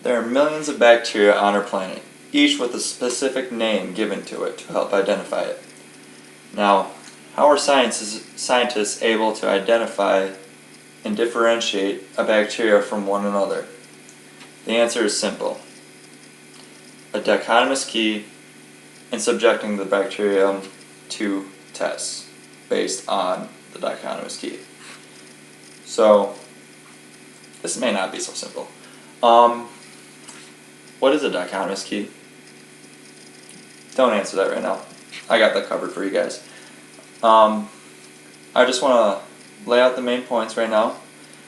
There are millions of bacteria on our planet, each with a specific name given to it to help identify it. Now, how are scientists able to identify and differentiate a bacteria from one another? The answer is simple. A dichotomous key and subjecting the bacterium to tests based on the dichotomous key. So, this may not be so simple. What is a dichotomous key? Don't answer that right now. I got that covered for you guys. I just want to lay out the main points right now.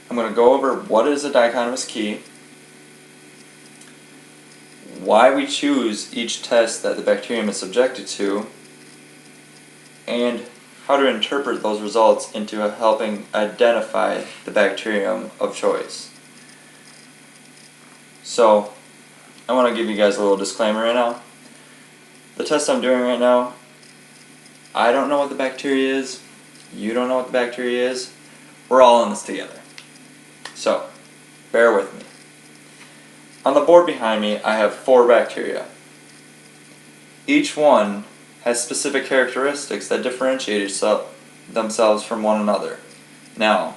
I'm going to go over what is a dichotomous key, why we choose each test that the bacterium is subjected to, and how to interpret those results into helping identify the bacterium of choice. So, I want to give you guys a little disclaimer right now. The test I'm doing right now, I don't know what the bacteria is, you don't know what the bacteria is, we're all in this together. So, bear with me. On the board behind me, I have 4 bacteria. Each one has specific characteristics that differentiate themselves from one another. Now,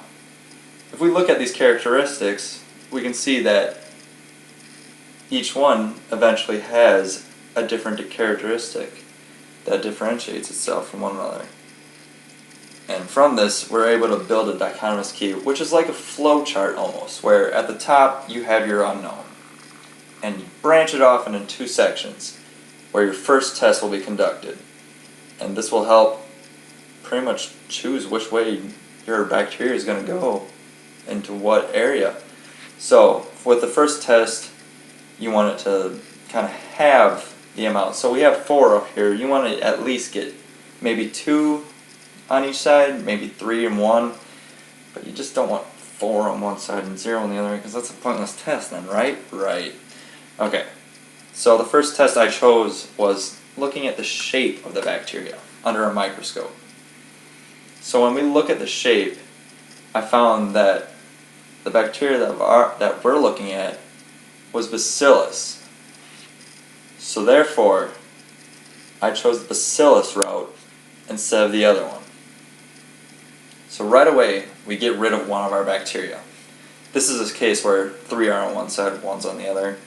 if we look at these characteristics, we can see that each one eventually has a different characteristic that differentiates itself from one another. And from this, we're able to build a dichotomous key, which is like a flow chart almost, where at the top you have your unknown. And you branch it off into 2 sections, where your first test will be conducted. And this will help pretty much choose which way your bacteria is going to go into what area. So, with the first test, you want it to kind of have the amount. So we have 4 up here. You want to at least get maybe 2 on each side, maybe 3 and 1, but you just don't want 4 on one side and 0 on the other, because that's a pointless test then, right? Right. Okay, so the first test I chose was looking at the shape of the bacteria under a microscope. So when we look at the shape, I found that the bacteria that we're looking at was bacillus. So therefore, I chose the bacillus route instead of the other one. So right away, we get rid of one of our bacteria. This is a case where 3 are on one side, 1's on the other.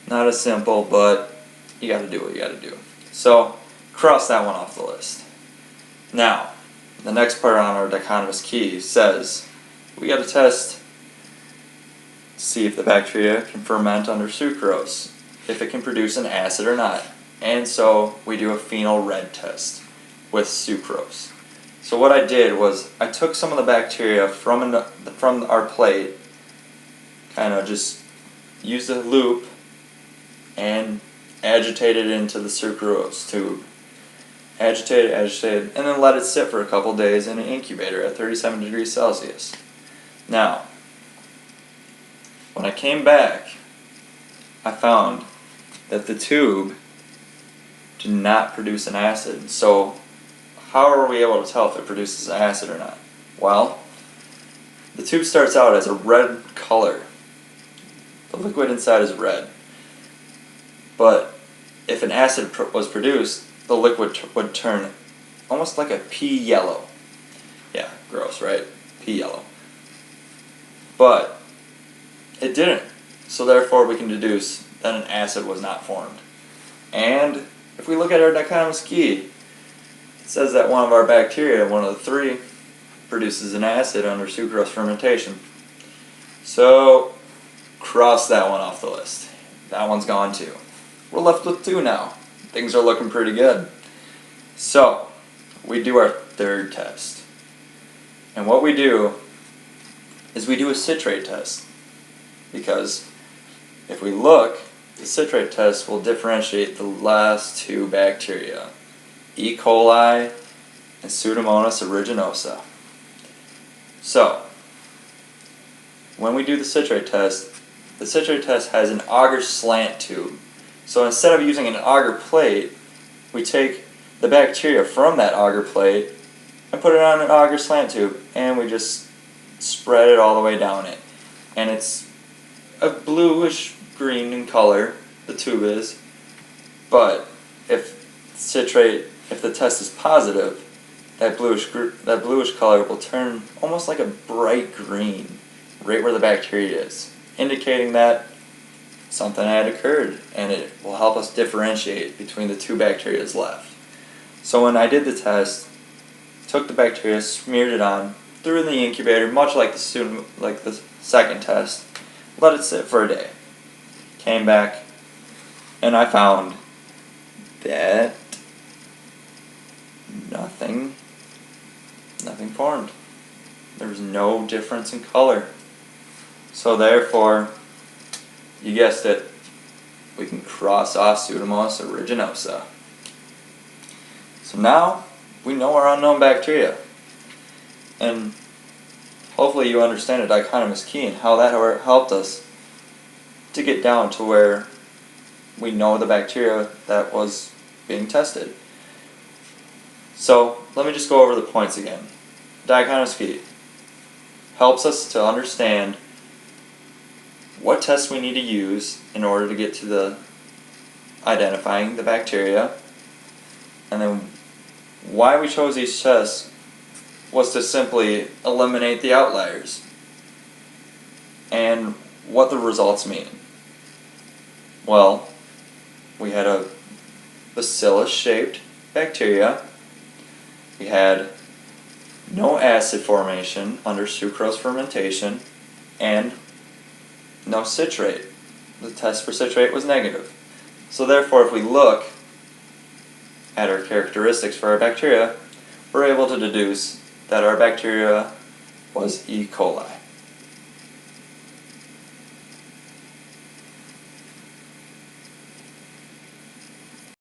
Not as simple, but you gotta do what you gotta do. So, cross that one off the list. Now, the next part on our dichotomous key says we gotta test to see if the bacteria can ferment under sucrose, if it can produce an acid or not. And so, we do a phenol red test with sucrose. So what I did was, I took some of the bacteria from our plate, kind of just used a loop, and agitated it into the sucrose tube. Agitated, and then let it sit for a couple days in an incubator at 37 degrees Celsius. Now, when I came back, I found that the tube did not produce an acid. So, how are we able to tell if it produces an acid or not? Well, the tube starts out as a red color. The liquid inside is red. But if an acid was produced, the liquid would turn almost like a pea yellow. Yeah, gross, right? Pea yellow. But it didn't. So therefore we can deduce that an acid was not formed. And if we look at our dichotomous key, it says that one of our bacteria, one of the 3, produces an acid under sucrose fermentation. So, cross that one off the list. That one's gone too. We're left with 2 now. Things are looking pretty good. So, we do our third test. And what we do is we do a citrate test. Because if we look, the citrate test will differentiate the last 2 bacteria, E. coli and Pseudomonas aeruginosa. So, when we do the citrate test has an auger slant tube. So instead of using an auger plate, we take the bacteria from that auger plate and put it on an auger slant tube, and we just spread it all the way down it. And it's a bluish green in color, the tube is, but if the test is positive, that bluish color will turn almost like a bright green right where the bacteria is, indicating that something had occurred, and it will help us differentiate between the two bacteria left. So when I did the test, took the bacteria, smeared it on, threw it in the incubator, much like the second test, let it sit for a day. Came back, and I found that nothing formed. There was no difference in color. So therefore, you guessed it, we can cross off Pseudomonas aeruginosa. So now we know our unknown bacteria. And hopefully you understand a dichotomous key and how that helped us to get down to where we know the bacteria that was being tested. So let me just go over the points again. Dichotomous key helps us to understand what tests we need to use in order to get to the identifying the bacteria, and then why we chose each test was to simply eliminate the outliers and what the results mean. Well, we had a bacillus-shaped bacteria. We had no acid formation under sucrose fermentation and no citrate. The test for citrate was negative. So therefore, if we look at our characteristics for our bacteria, we're able to deduce that our bacteria was E. coli.